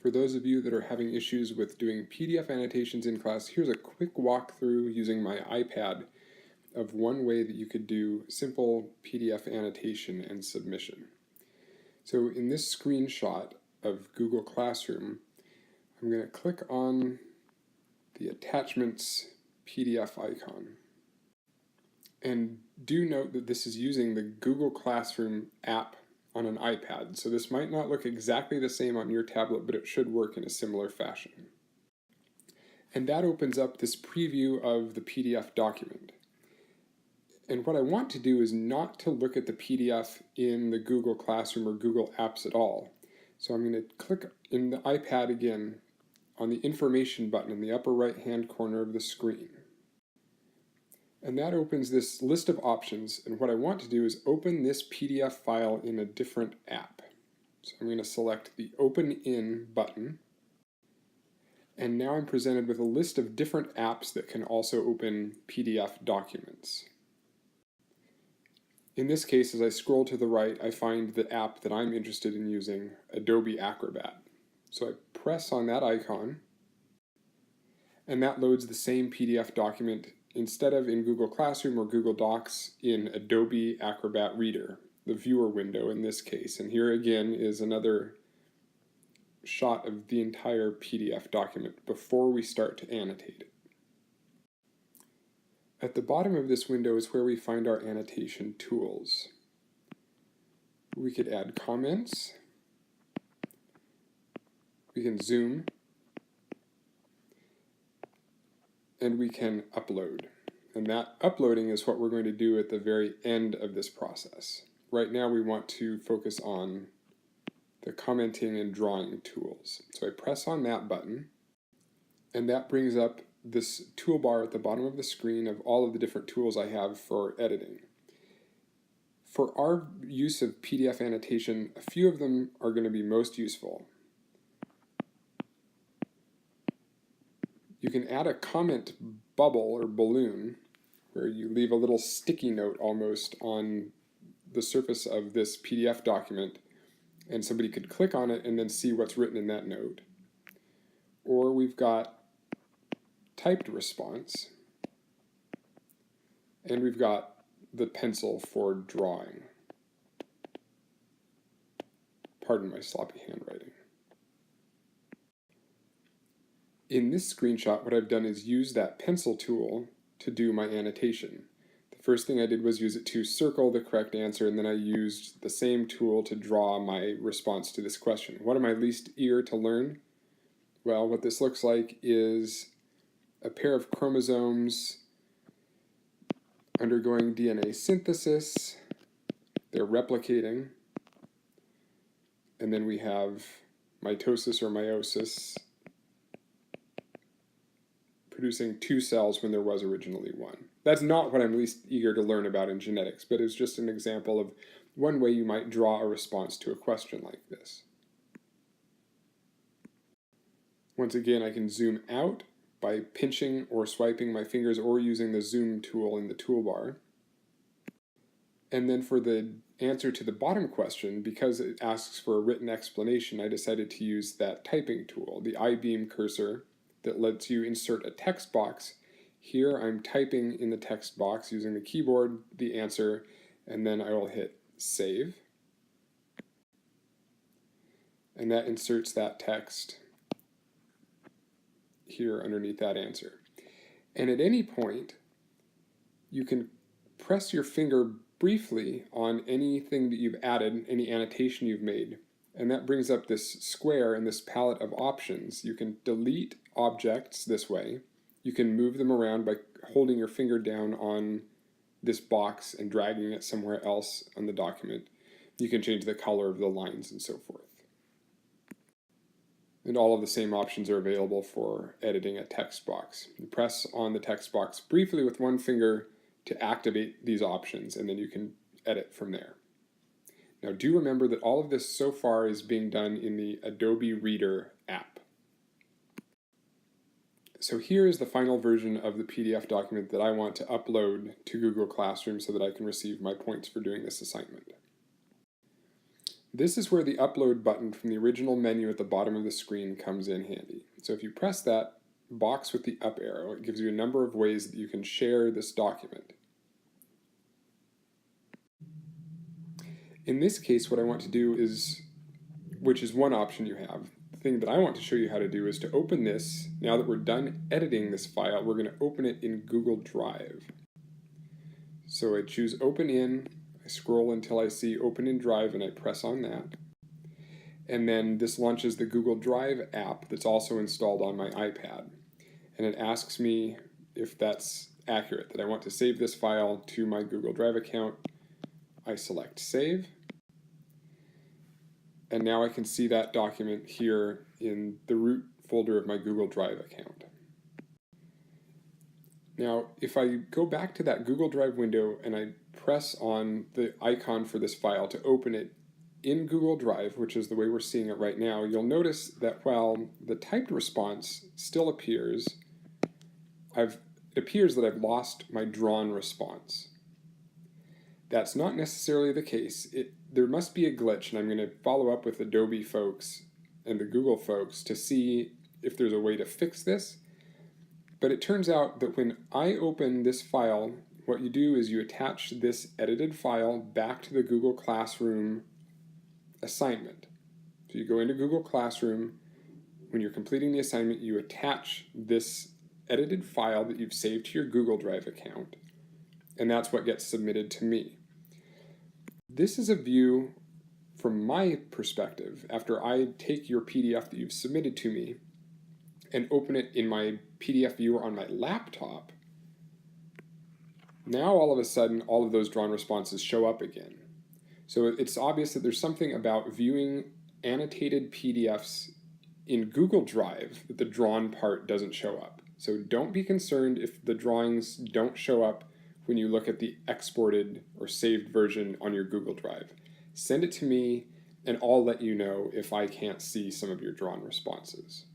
For those of you that are having issues with doing PDF annotations in class, here's a quick walkthrough using my iPad of one way that you could do simple PDF annotation and submission. So in this screenshot of Google Classroom, I'm going to click on the Attachments PDF icon. And do note that this is using the Google Classroom app on an iPad, so this might not look exactly the same on your tablet, but it should work in a similar fashion. And that opens up this preview of the PDF document. And what I want to do is not to look at the PDF in the Google Classroom or Google Apps at all. So I'm going to click in the iPad again on the Information button in the upper right-hand corner of the screen. And that opens this list of options, and what I want to do is open this PDF file in a different app. So I'm going to select the Open In button, and now I'm presented with a list of different apps that can also open PDF documents. In this case, as I scroll to the right, I find the app that I'm interested in using, Adobe Acrobat. So I press on that icon, and that loads the same PDF document instead of in Google Classroom or Google Docs in Adobe Acrobat Reader, the viewer window in this case. And here again is another shot of the entire PDF document before we start to annotate it. At the bottom of this window is where we find our annotation tools. We could add comments, we can zoom, and we can upload. And that uploading is what we're going to do at the very end of this process. Right now we want to focus on the commenting and drawing tools. So I press on that button, and that brings up this toolbar at the bottom of the screen of all of the different tools I have for editing. For our use of PDF annotation, a few of them are going to be most useful. You can add a comment bubble or balloon where you leave a little sticky note almost on the surface of this PDF document, and somebody could click on it and then see what's written in that note. Or we've got typed response, and we've got the pencil for drawing. Pardon my sloppy handwriting. In this screenshot, what I've done is use that pencil tool to do my annotation. The first thing I did was use it to circle the correct answer, and then I used the same tool to draw my response to this question. What am I least eager to learn? Well, what this looks like is a pair of chromosomes undergoing DNA synthesis. They're replicating. And then we have mitosis or meiosis, producing 2 cells when there was originally 1. That's not what I'm least eager to learn about in genetics, but it's just an example of one way you might draw a response to a question like this. Once again, I can zoom out by pinching or swiping my fingers or using the zoom tool in the toolbar. And then for the answer to the bottom question, because it asks for a written explanation, I decided to use that typing tool, the I-beam cursor, that lets you insert a text box. Here I'm typing in the text box using the keyboard the answer, and then I will hit save. And that inserts that text here underneath that answer. And at any point, you can press your finger briefly on anything that you've added, any annotation you've made, and that brings up this square and this palette of options. You can delete objects this way. You can move them around by holding your finger down on this box and dragging it somewhere else on the document. You can change the color of the lines and so forth. And all of the same options are available for editing a text box. You press on the text box briefly with one finger to activate these options, and then you can edit from there. Now do remember that all of this so far is being done in the Adobe Reader app. So here is the final version of the PDF document that I want to upload to Google Classroom so that I can receive my points for doing this assignment. This is where the upload button from the original menu at the bottom of the screen comes in handy. So if you press that box with the up arrow, it gives you a number of ways that you can share this document. In this case, what I want to do is, which is one option you have, the thing that I want to show you how to do is to open this. Now that we're done editing this file, we're going to open it in Google Drive. So I choose Open In, I scroll until I see Open in Drive and I press on that. And then this launches the Google Drive app that's also installed on my iPad. And it asks me if that's accurate, that I want to save this file to my Google Drive account. I select Save. And now I can see that document here in the root folder of my Google Drive account. Now, if I go back to that Google Drive window and I press on the icon for this file to open it in Google Drive, which is the way we're seeing it right now, you'll notice that while the typed response still appears, it appears that I've lost my drawn response. That's not necessarily the case. There must be a glitch, and I'm going to follow up with Adobe folks and the Google folks to see if there's a way to fix this. But it turns out that when I open this file, what you do is you attach this edited file back to the Google Classroom assignment. So you go into Google Classroom, when you're completing the assignment, you attach this edited file that you've saved to your Google Drive account, and that's what gets submitted to me. This is a view from my perspective after I take your PDF that you've submitted to me and open it in my PDF viewer on my laptop. Now all of a sudden all of those drawn responses show up again. So it's obvious that there's something about viewing annotated PDFs in Google Drive that the drawn part doesn't show up. So don't be concerned if the drawings don't show up when you look at the exported or saved version on your Google Drive. Send it to me and I'll let you know if I can't see some of your drawn responses.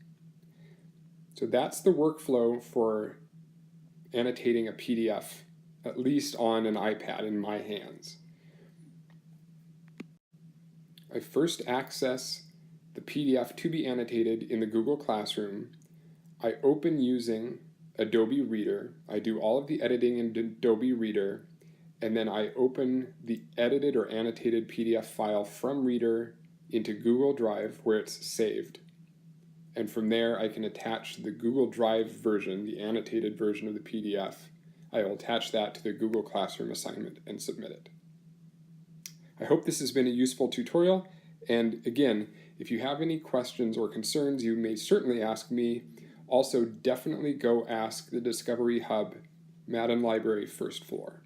So that's the workflow for annotating a PDF, at least on an iPad in my hands. I first access the PDF to be annotated in the Google Classroom. I open using Adobe Reader. I do all of the editing in Adobe Reader, and then I open the edited or annotated PDF file from Reader into Google Drive where it's saved. And from there I can attach the Google Drive version, the annotated version of the PDF. I will attach that to the Google Classroom assignment and submit it. I hope this has been a useful tutorial, and again, if you have any questions or concerns, you may certainly ask me. Also, definitely go ask the Discovery Hub, Madden Library, first floor.